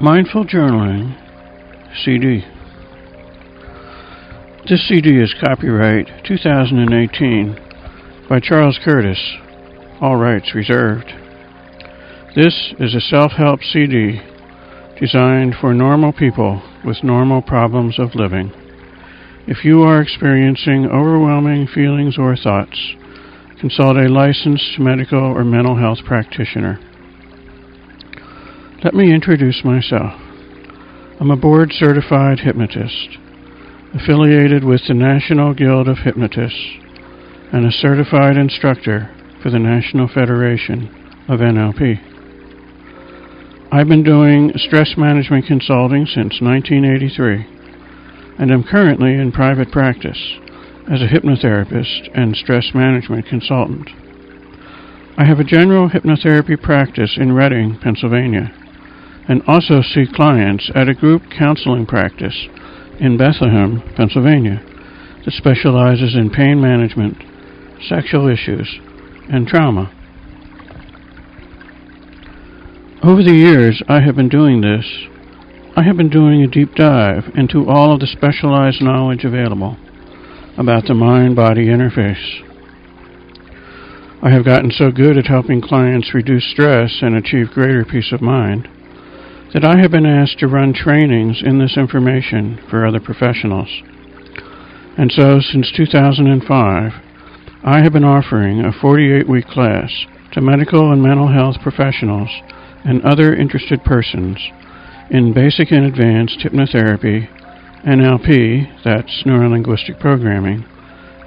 Mindful Journaling CD. This CD is copyright 2018 by Charles Curtis, all rights reserved. This is a self-help CD designed for normal people with normal problems of living. If you are experiencing overwhelming feelings or thoughts, consult a licensed medical or mental health practitioner. Let me introduce myself. I'm a board-certified hypnotist, affiliated with the National Guild of Hypnotists, and a certified instructor for the National Federation of NLP. I've been doing stress management consulting since 1983, and am currently in private practice as a hypnotherapist and stress management consultant. I have a general hypnotherapy practice in Reading, Pennsylvania, and also see clients at a group counseling practice in Bethlehem, Pennsylvania, that specializes in pain management, sexual issues, and trauma. Over the years I have been doing this, I have been doing a deep dive into all of the specialized knowledge available about the mind-body interface. I have gotten so good at helping clients reduce stress and achieve greater peace of mind that I have been asked to run trainings in this information for other professionals. And so, since 2005, I have been offering a 48-week class to medical and mental health professionals and other interested persons in basic and advanced hypnotherapy, NLP, that's neuro-linguistic programming,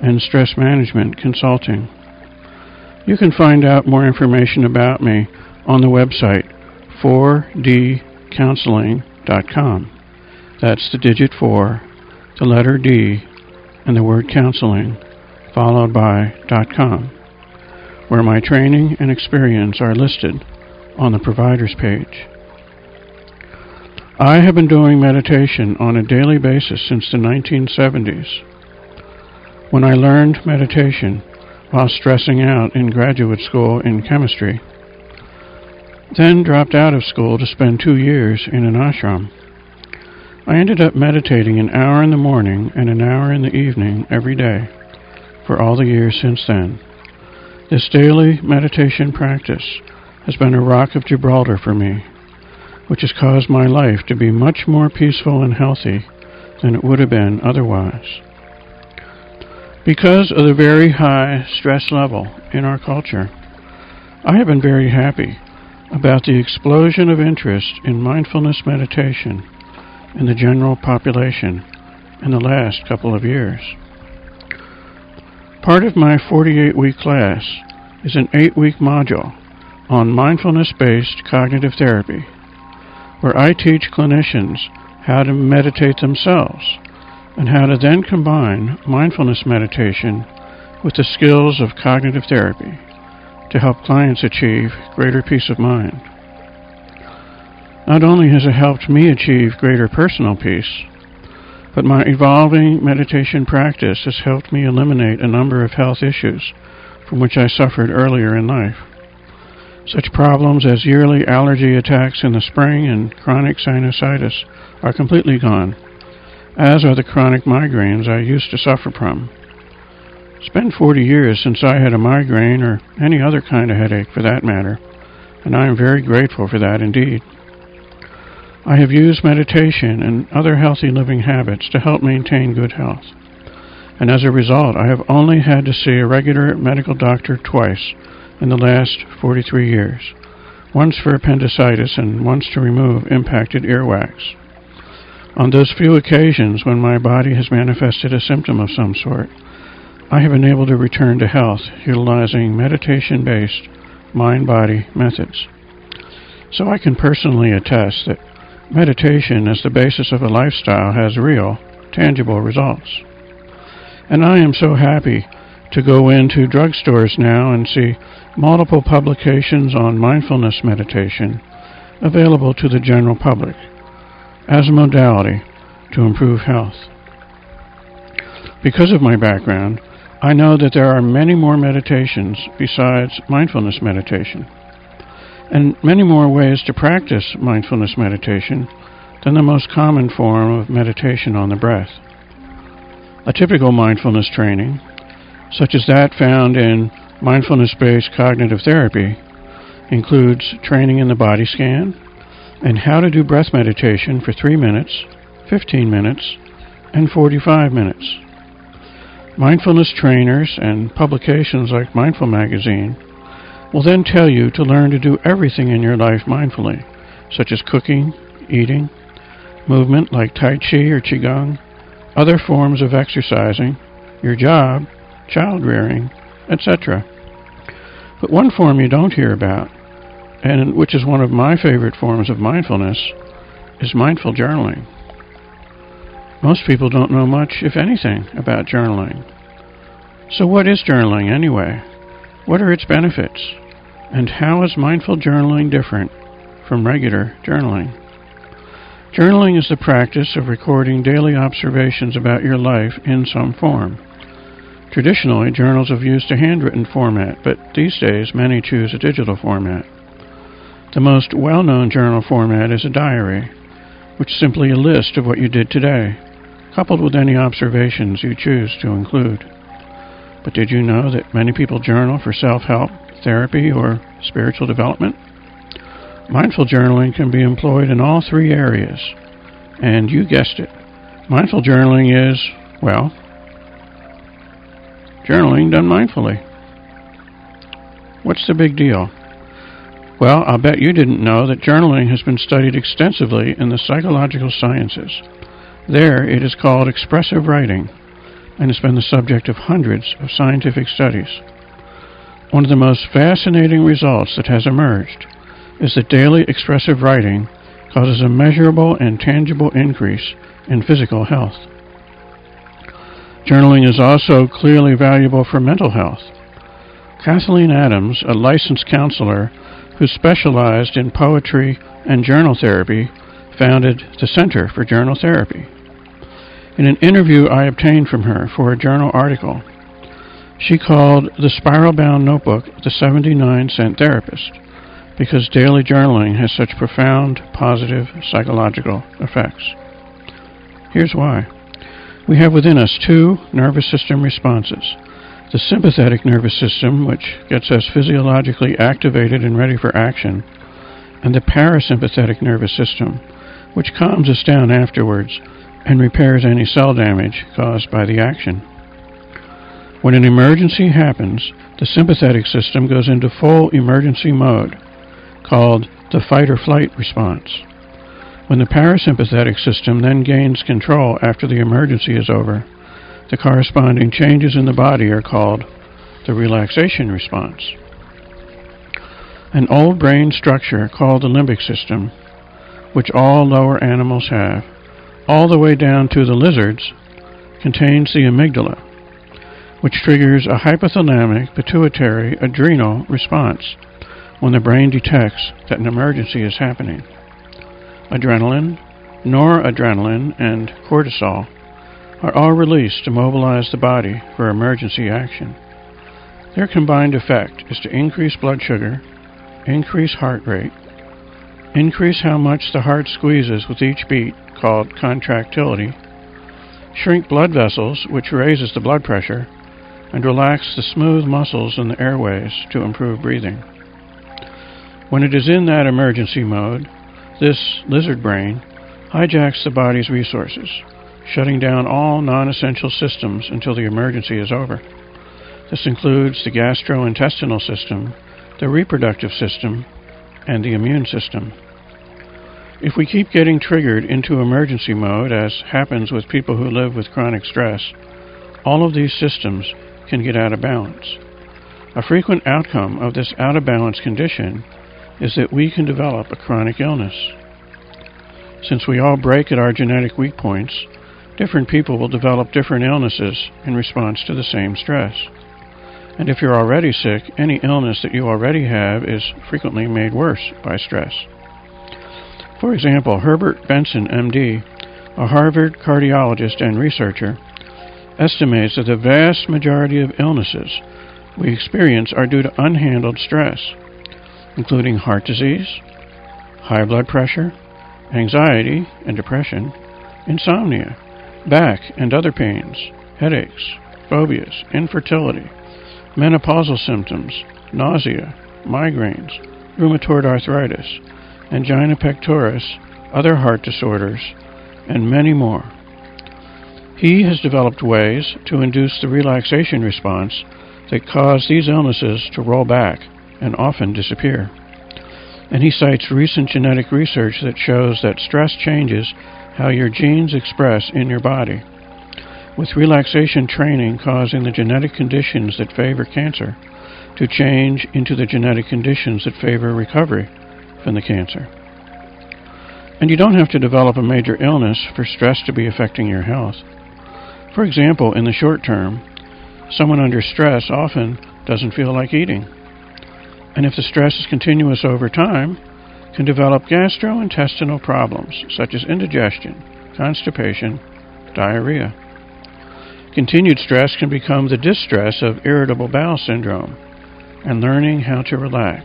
and stress management consulting. You can find out more information about me on the website 4dcounseling.com. That's the digit 4, the letter D, and the word counseling, followed by .com, where my training and experience are listed on the providers page. I have been doing meditation on a daily basis since the 1970s. When I learned meditation while stressing out in graduate school in chemistry, then dropped out of school to spend 2 years in an ashram, I ended up meditating an hour in the morning and an hour in the evening every day for all the years since then. This daily meditation practice has been a rock of Gibraltar for me, which has caused my life to be much more peaceful and healthy than it would have been otherwise. Because of the very high stress level in our culture, I have been very happy about the explosion of interest in mindfulness meditation in the general population in the last couple of years. Part of my 48-week class is an 8-week module on mindfulness-based cognitive therapy, where I teach clinicians how to meditate themselves and how to then combine mindfulness meditation with the skills of cognitive therapy to help clients achieve greater peace of mind. Not only has it helped me achieve greater personal peace, but my evolving meditation practice has helped me eliminate a number of health issues from which I suffered earlier in life. Such problems as yearly allergy attacks in the spring and chronic sinusitis are completely gone, as are the chronic migraines I used to suffer from. It's been 40 years since I had a migraine or any other kind of headache for that matter, and I am very grateful for that indeed. I have used meditation and other healthy living habits to help maintain good health, and as a result I have only had to see a regular medical doctor twice in the last 43 years, once for appendicitis and once to remove impacted earwax. On those few occasions when my body has manifested a symptom of some sort, I have been able to return to health utilizing meditation-based mind-body methods. So I can personally attest that meditation as the basis of a lifestyle has real, tangible results. And I am so happy to go into drugstores now and see multiple publications on mindfulness meditation available to the general public as a modality to improve health. Because of my background, I know that there are many more meditations besides mindfulness meditation. and many more ways to practice mindfulness meditation than the most common form of meditation on the breath. A typical mindfulness training, such as that found in mindfulness-based cognitive therapy, includes training in the body scan and how to do breath meditation for 3 minutes, 15 minutes, and 45 minutes. Mindfulness trainers and publications like Mindful Magazine will then tell you to learn to do everything in your life mindfully, such as cooking, eating, movement like Tai Chi or Qigong, other forms of exercising, your job, child rearing, etc. But one form you don't hear about, and which is one of my favorite forms of mindfulness, is mindful journaling. Most people don't know much, if anything, about journaling. So what is journaling anyway? What are its benefits? And how is mindful journaling different from regular journaling? Journaling is the practice of recording daily observations about your life in some form. Traditionally, journals have used a handwritten format, but these days many choose a digital format. The most well-known journal format is a diary, which is simply a list of what you did today, coupled with any observations you choose to include. But did you know that many people journal for self-help, therapy, or spiritual development? Mindful journaling can be employed in all three areas. And you guessed it. Mindful journaling is, well, journaling done mindfully. What's the big deal? Well, I'll bet you didn't know that journaling has been studied extensively in the psychological sciences. There, it is called expressive writing, and has been the subject of hundreds of scientific studies. One of the most fascinating results that has emerged is that daily expressive writing causes a measurable and tangible increase in physical health. Journaling is also clearly valuable for mental health. Kathleen Adams, a licensed counselor who specialized in poetry and journal therapy, founded the Center for Journal Therapy. In an interview I obtained from her for a journal article, she called the spiral-bound notebook the 79-cent therapist, because daily journaling has such profound, positive psychological effects. Here's why. We have within us two nervous system responses. The sympathetic nervous system, which gets us physiologically activated and ready for action, and the parasympathetic nervous system, which calms us down afterwards and repairs any cell damage caused by the action. When an emergency happens, the sympathetic system goes into full emergency mode, called the fight-or-flight response. When the parasympathetic system then gains control after the emergency is over, the corresponding changes in the body are called the relaxation response. An old brain structure called the limbic system, which all lower animals have, all the way down to the lizards, contains the amygdala, which triggers a hypothalamic pituitary adrenal response when the brain detects that an emergency is happening. Adrenaline, noradrenaline, and cortisol are all released to mobilize the body for emergency action. Their combined effect is to increase blood sugar, increase heart rate, increase how much the heart squeezes with each beat, called contractility, shrink blood vessels, which raises the blood pressure, and relax the smooth muscles in the airways to improve breathing. When it is in that emergency mode, this lizard brain hijacks the body's resources, shutting down all non-essential systems until the emergency is over. This includes the gastrointestinal system, the reproductive system, and the immune system. If we keep getting triggered into emergency mode, as happens with people who live with chronic stress, all of these systems can get out of balance. A frequent outcome of this out-of-balance condition is that we can develop a chronic illness. Since we all break at our genetic weak points, different people will develop different illnesses in response to the same stress. And if you're already sick, any illness that you already have is frequently made worse by stress. For example, Herbert Benson, MD, a Harvard cardiologist and researcher, estimates that the vast majority of illnesses we experience are due to unhandled stress. including heart disease, high blood pressure, anxiety and depression, insomnia, back and other pains, headaches, phobias, infertility, menopausal symptoms, nausea, migraines, rheumatoid arthritis, angina pectoris, other heart disorders, and many more. He has developed ways to induce the relaxation response that cause these illnesses to roll back and often disappear. And he cites recent genetic research that shows that stress changes how your genes express in your body, with relaxation training causing the genetic conditions that favor cancer to change into the genetic conditions that favor recovery from the cancer. And you don't have to develop a major illness for stress to be affecting your health. For example, in the short term, someone under stress often doesn't feel like eating. And if the stress is continuous over time, can develop gastrointestinal problems such as indigestion, constipation, diarrhea. Continued stress can become the distress of irritable bowel syndrome, and learning how to relax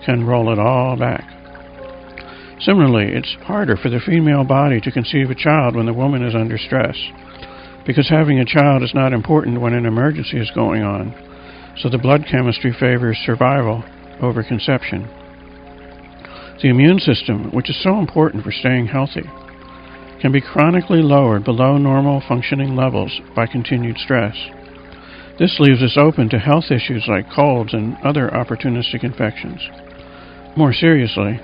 can roll it all back. Similarly, it's harder for the female body to conceive a child when the woman is under stress, because having a child is not important when an emergency is going on, so the blood chemistry favors survival over conception. The immune system, which is so important for staying healthy, can be chronically lowered below normal functioning levels by continued stress. This leaves us open to health issues like colds and other opportunistic infections. More seriously,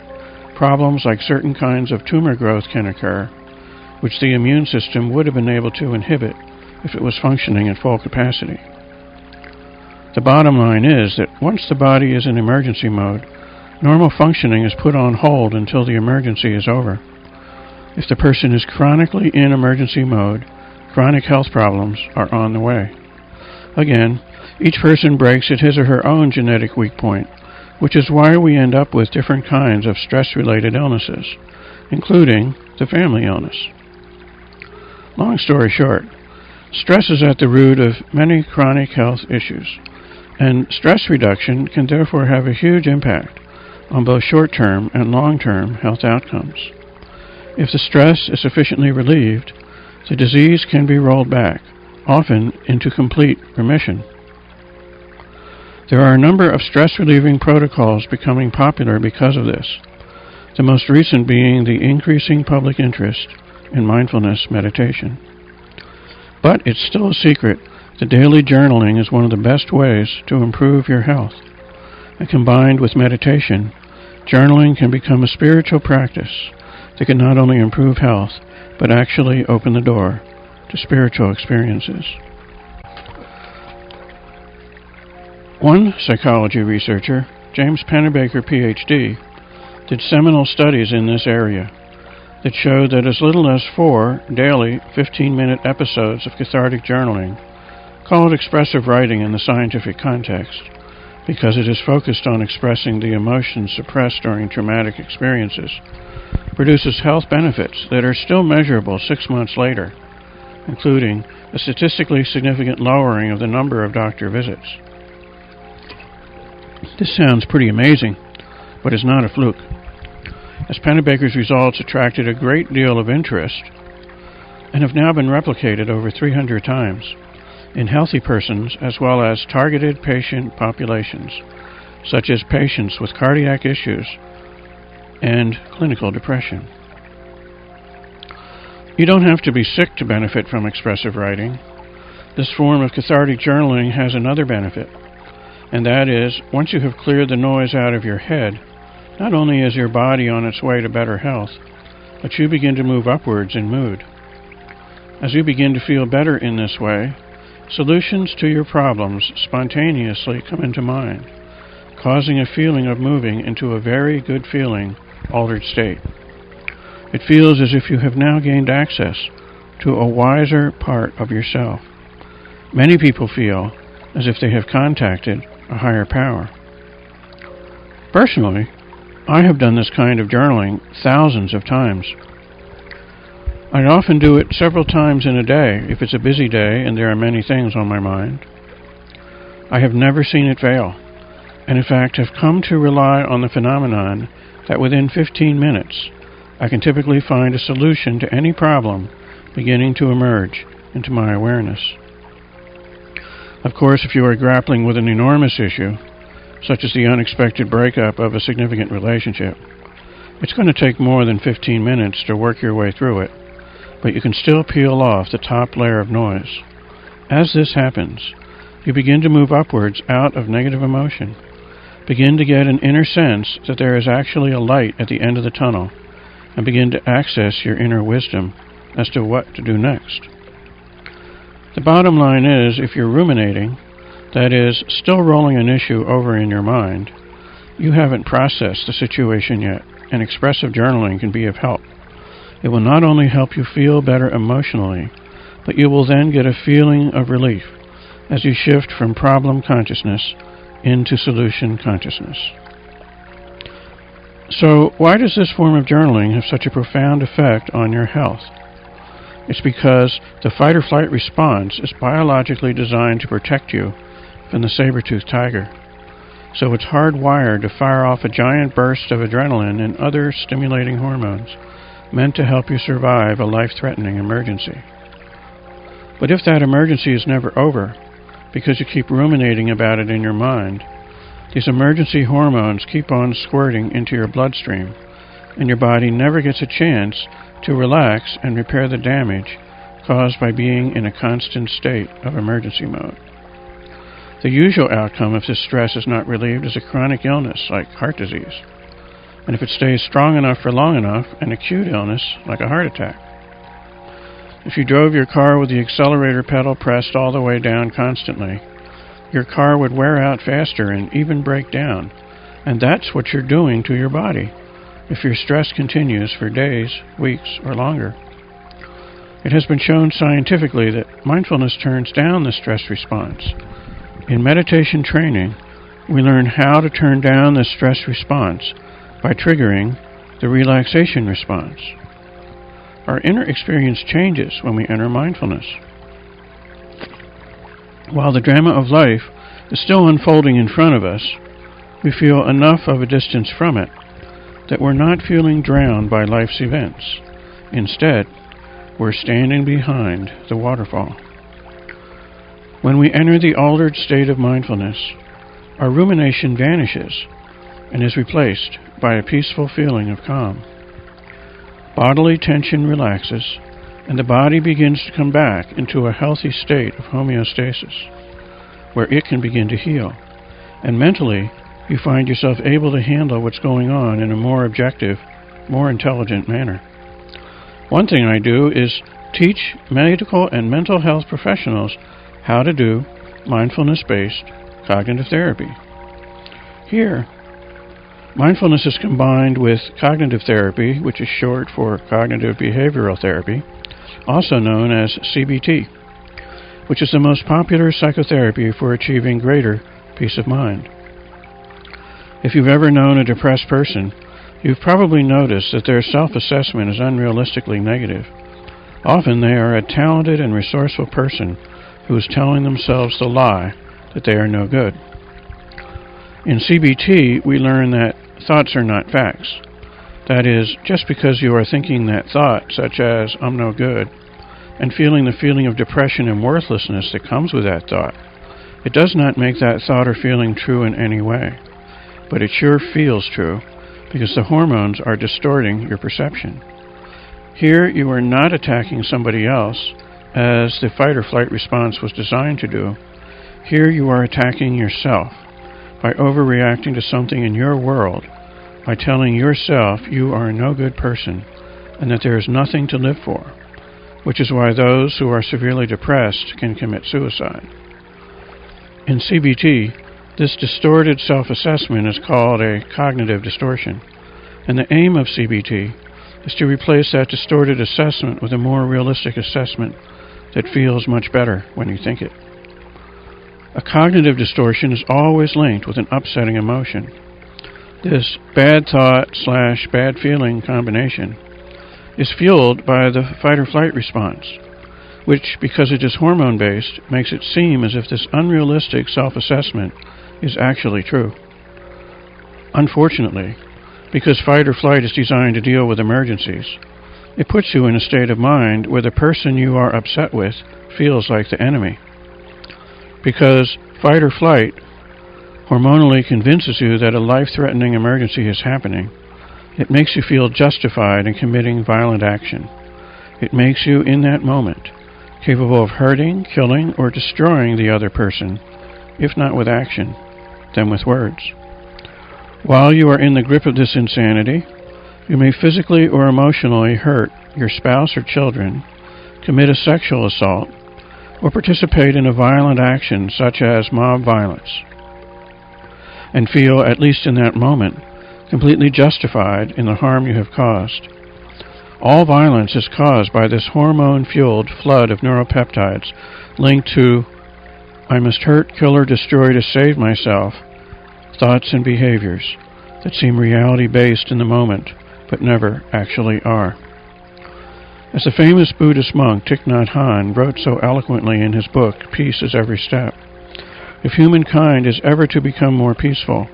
problems like certain kinds of tumor growth can occur, which the immune system would have been able to inhibit if it was functioning at full capacity. The bottom line is that once the body is in emergency mode, normal functioning is put on hold until the emergency is over. If the person is chronically in emergency mode, chronic health problems are on the way. Again, each person breaks at his or her own genetic weak point, which is why we end up with different kinds of stress-related illnesses, including the family illness. Long story short, stress is at the root of many chronic health issues, and stress reduction can therefore have a huge impact on both short-term and long-term health outcomes. If the stress is sufficiently relieved, the disease can be rolled back, often into complete remission. There are a number of stress-relieving protocols becoming popular because of this, the most recent being the increasing public interest in mindfulness meditation. But it's still a secret that daily journaling is one of the best ways to improve your health. And combined with meditation, journaling can become a spiritual practice that can not only improve health, but actually open the door to spiritual experiences. One psychology researcher, James Pennebaker, Ph.D., did seminal studies in this area that showed that as little as 4 daily 15-minute episodes of cathartic journaling, called expressive writing in the scientific context, because it is focused on expressing the emotions suppressed during traumatic experiences, produces health benefits that are still measurable 6 months later, including a statistically significant lowering of the number of doctor visits. This sounds pretty amazing, but is not a fluke, as Pennebaker's results attracted a great deal of interest and have now been replicated over 300 times in healthy persons as well as targeted patient populations, such as patients with cardiac issues and clinical depression. You don't have to be sick to benefit from expressive writing. This form of cathartic journaling has another benefit, and that is, once you have cleared the noise out of your head, not only is your body on its way to better health, but you begin to move upwards in mood. As you begin to feel better in this way, solutions to your problems spontaneously come into mind, causing a feeling of moving into a very good feeling, altered state. It feels as if you have now gained access to a wiser part of yourself. Many people feel as if they have contacted a higher power. Personally, I have done this kind of journaling thousands of times. I often do it several times in a day if it's a busy day and there are many things on my mind. I have never seen it fail, and in fact have come to rely on the phenomenon that within 15 minutes I can typically find a solution to any problem beginning to emerge into my awareness. Of course, if you are grappling with an enormous issue, such as the unexpected breakup of a significant relationship, it's going to take more than 15 minutes to work your way through it, but you can still peel off the top layer of noise. As this happens, you begin to move upwards out of negative emotion, begin to get an inner sense that there is actually a light at the end of the tunnel, and begin to access your inner wisdom as to what to do next. The bottom line is, if you're ruminating, that is, still rolling an issue over in your mind, you haven't processed the situation yet, and expressive journaling can be of help. It will not only help you feel better emotionally, but you will then get a feeling of relief as you shift from problem consciousness into solution consciousness. So, why does this form of journaling have such a profound effect on your health? It's because the fight-or-flight response is biologically designed to protect you from the saber-toothed tiger. So it's hardwired to fire off a giant burst of adrenaline and other stimulating hormones meant to help you survive a life-threatening emergency. But if that emergency is never over, because you keep ruminating about it in your mind, these emergency hormones keep on squirting into your bloodstream, and your body never gets a chance to relax and repair the damage caused by being in a constant state of emergency mode. The usual outcome if this stress is not relieved is a chronic illness like heart disease, and if it stays strong enough for long enough, an acute illness like a heart attack. If you drove your car with the accelerator pedal pressed all the way down constantly, your car would wear out faster and even break down, and that's what you're doing to your body if your stress continues for days, weeks, or longer. It has been shown scientifically that mindfulness turns down the stress response. In meditation training, we learn how to turn down the stress response by triggering the relaxation response. Our inner experience changes when we enter mindfulness. While the drama of life is still unfolding in front of us, we feel enough of a distance from it that we're not feeling drowned by life's events. Instead, we're standing behind the waterfall. When we enter the altered state of mindfulness, our rumination vanishes and is replaced by a peaceful feeling of calm. Bodily tension relaxes, and the body begins to come back into a healthy state of homeostasis, where it can begin to heal. And mentally, you find yourself able to handle what's going on in a more objective, more intelligent manner. One thing I do is teach medical and mental health professionals how to do mindfulness-based cognitive therapy. Here, mindfulness is combined with cognitive therapy, which is short for cognitive behavioral therapy, also known as CBT, which is the most popular psychotherapy for achieving greater peace of mind. If you've ever known a depressed person, you've probably noticed that their self-assessment is unrealistically negative. Often they are a talented and resourceful person who is telling themselves the lie that they are no good. In CBT, we learn that thoughts are not facts. That is, just because you are thinking that thought, such as, I'm no good, and feeling the feeling of depression and worthlessness that comes with that thought, it does not make that thought or feeling true in any way. But it sure feels true, because the hormones are distorting your perception. Here, you are not attacking somebody else, as the fight-or-flight response was designed to do. Here you are attacking yourself by overreacting to something in your world, by telling yourself you are a no good person and that there is nothing to live for, which is why those who are severely depressed can commit suicide. In CBT, this distorted self-assessment is called a cognitive distortion, and the aim of CBT is to replace that distorted assessment with a more realistic assessment that feels much better when you think it. A cognitive distortion is always linked with an upsetting emotion. This bad thought/bad feeling combination is fueled by the fight-or-flight response, which, because it is hormone-based, makes it seem as if this unrealistic self-assessment is actually true. Unfortunately, because fight or flight is designed to deal with emergencies, it puts you in a state of mind where the person you are upset with feels like the enemy. Because fight or flight hormonally convinces you that a life-threatening emergency is happening, it makes you feel justified in committing violent action. It makes you, in that moment, capable of hurting, killing, or destroying the other person, if not with action, then with words. While you are in the grip of this insanity, you may physically or emotionally hurt your spouse or children, commit a sexual assault, or participate in a violent action such as mob violence, and feel, at least in that moment, completely justified in the harm you have caused. All violence is caused by this hormone-fueled flood of neuropeptides linked to "I must hurt, kill, or destroy to save myself" thoughts and behaviors that seem reality-based in the moment, but never actually are. As the famous Buddhist monk Thich Nhat Hanh wrote so eloquently in his book, Peace is Every Step, if humankind is ever to become more peaceful,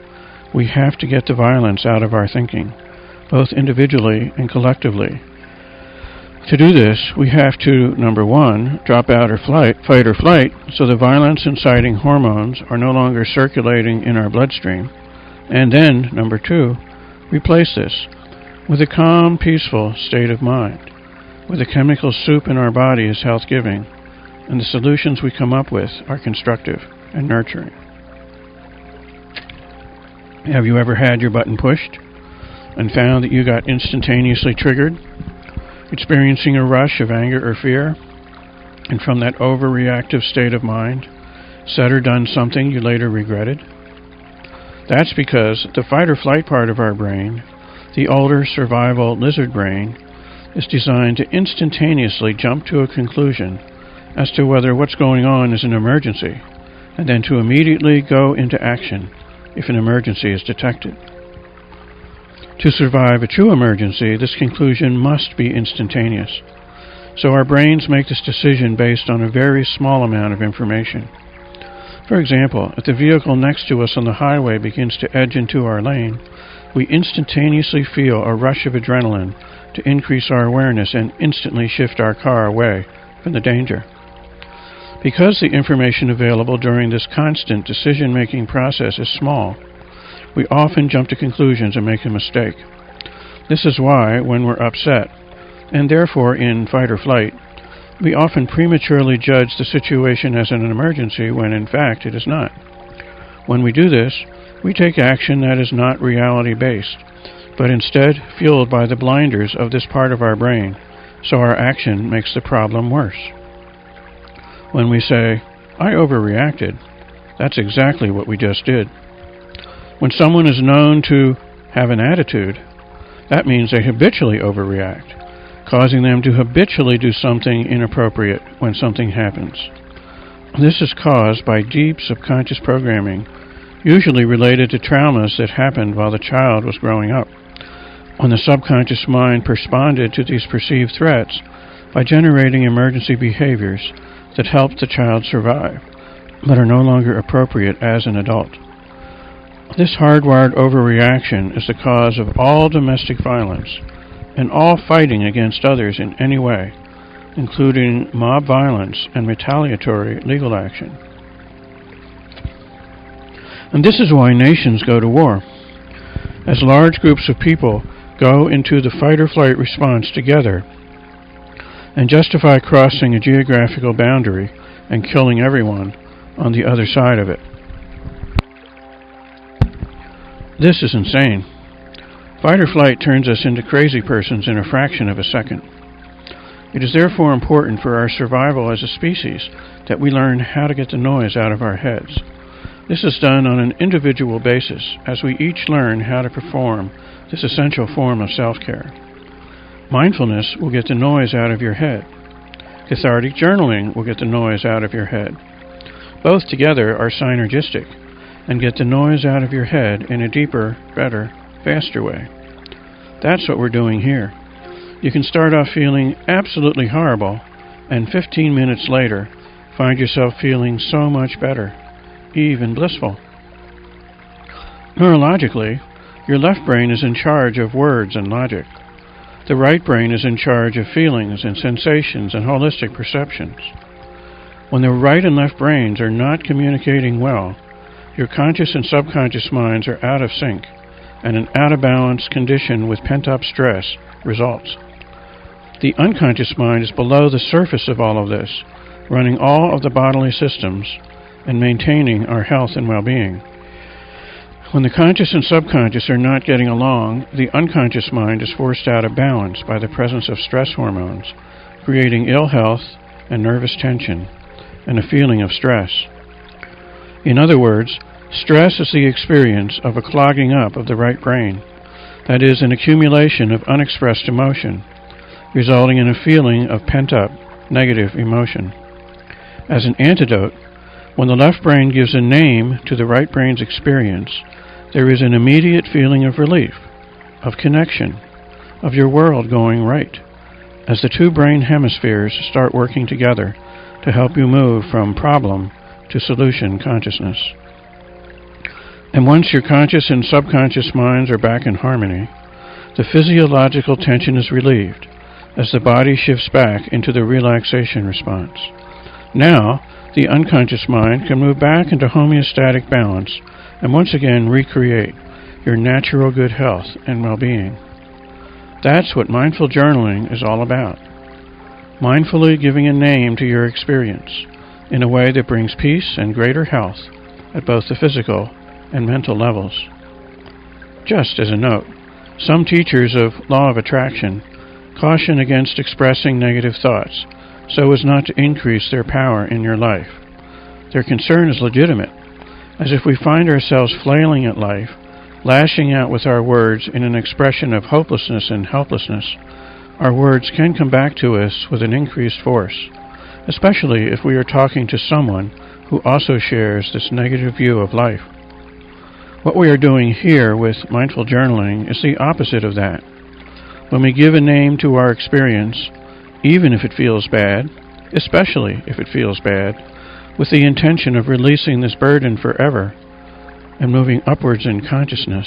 we have to get the violence out of our thinking, both individually and collectively. To do this, we have to, number one, drop out or fight or flight, so the violence-inciting hormones are no longer circulating in our bloodstream. And then, number two, replace this with a calm, peaceful state of mind, where the chemical soup in our body is health-giving, and the solutions we come up with are constructive and nurturing. Have you ever had your button pushed and found that you got instantaneously triggered, experiencing a rush of anger or fear, and from that overreactive state of mind, said or done something you later regretted? That's because the fight or flight part of our brain, the older survival lizard brain, is designed to instantaneously jump to a conclusion as to whether what's going on is an emergency, and then to immediately go into action if an emergency is detected. To survive a true emergency, this conclusion must be instantaneous. So our brains make this decision based on a very small amount of information. For example, if the vehicle next to us on the highway begins to edge into our lane, we instantaneously feel a rush of adrenaline to increase our awareness and instantly shift our car away from the danger. Because the information available during this constant decision-making process is small, we often jump to conclusions and make a mistake. This is why, when we're upset, and therefore in fight or flight, we often prematurely judge the situation as an emergency when in fact it is not. When we do this, we take action that is not reality-based, but instead fueled by the blinders of this part of our brain, so our action makes the problem worse. When we say, "I overreacted," that's exactly what we just did. When someone is known to have an attitude, that means they habitually overreact, causing them to habitually do something inappropriate when something happens. This is caused by deep subconscious programming, usually related to traumas that happened while the child was growing up, when the subconscious mind responded to these perceived threats by generating emergency behaviors that helped the child survive, but are no longer appropriate as an adult. This hardwired overreaction is the cause of all domestic violence and all fighting against others in any way, including mob violence and retaliatory legal action. And this is why nations go to war. As large groups of people go into the fight or flight response together and justify crossing a geographical boundary and killing everyone on the other side of it. This is insane. Fight or flight turns us into crazy persons in a fraction of a second. It is therefore important for our survival as a species that we learn how to get the noise out of our heads. This is done on an individual basis as we each learn how to perform this essential form of self-care. Mindfulness will get the noise out of your head. Cathartic journaling will get the noise out of your head. Both together are synergistic and get the noise out of your head in a deeper, better, faster way. That's what we're doing here. You can start off feeling absolutely horrible, and 15 minutes later, find yourself feeling so much better, even blissful. Neurologically, Your left brain is in charge of words and logic. The right brain is in charge of feelings and sensations and holistic perceptions. When the right and left brains are not communicating well, your conscious and subconscious minds are out of sync, and an out-of-balance condition with pent-up stress results. The unconscious mind is below the surface of all of this, running all of the bodily systems and maintaining our health and well-being. When the conscious and subconscious are not getting along, the unconscious mind is forced out of balance by the presence of stress hormones, creating ill health and nervous tension, and a feeling of stress. In other words, stress is the experience of a clogging up of the right brain, that is, an accumulation of unexpressed emotion, resulting in a feeling of pent-up, negative emotion. As an antidote, when the left brain gives a name to the right brain's experience, there is an immediate feeling of relief, of connection, of your world going right, as the two brain hemispheres start working together to help you move from problem to solution consciousness. And once your conscious and subconscious minds are back in harmony, the physiological tension is relieved as the body shifts back into the relaxation response. Now, the unconscious mind can move back into homeostatic balance and once again recreate your natural good health and well-being. That's what mindful journaling is all about. Mindfully giving a name to your experience in a way that brings peace and greater health at both the physical and mental levels. Just as a note, some teachers of law of attraction caution against expressing negative thoughts so as not to increase their power in your life. Their concern is legitimate, as if we find ourselves flailing at life, lashing out with our words in an expression of hopelessness and helplessness, our words can come back to us with an increased force, especially if we are talking to someone who also shares this negative view of life. What we are doing here with mindful journaling is the opposite of that. When we give a name to our experience, even if it feels bad, especially if it feels bad, with the intention of releasing this burden forever and moving upwards in consciousness.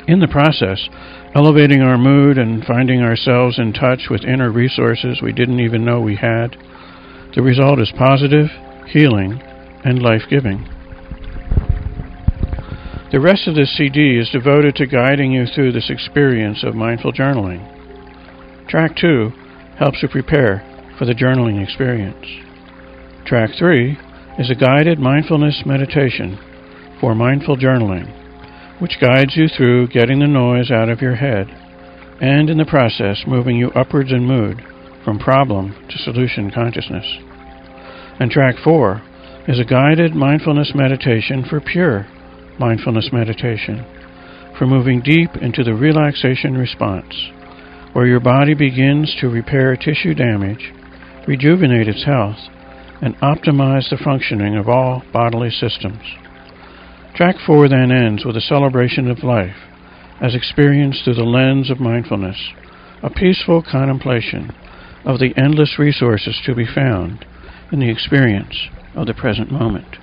In the process, elevating our mood and finding ourselves in touch with inner resources we didn't even know we had, the result is positive, healing, and life-giving. The rest of this CD is devoted to guiding you through this experience of mindful journaling. Track 2 helps you prepare for the journaling experience. Track 3 is a guided mindfulness meditation for mindful journaling, which guides you through getting the noise out of your head and, in the process, moving you upwards in mood from problem to solution consciousness. And Track 4 is a guided mindfulness meditation for pure mindfulness meditation, for moving deep into the relaxation response, where your body begins to repair tissue damage, rejuvenate its health, and optimize the functioning of all bodily systems. Track 4 then ends with a celebration of life, as experienced through the lens of mindfulness, a peaceful contemplation of the endless resources to be found in the experience of the present moment.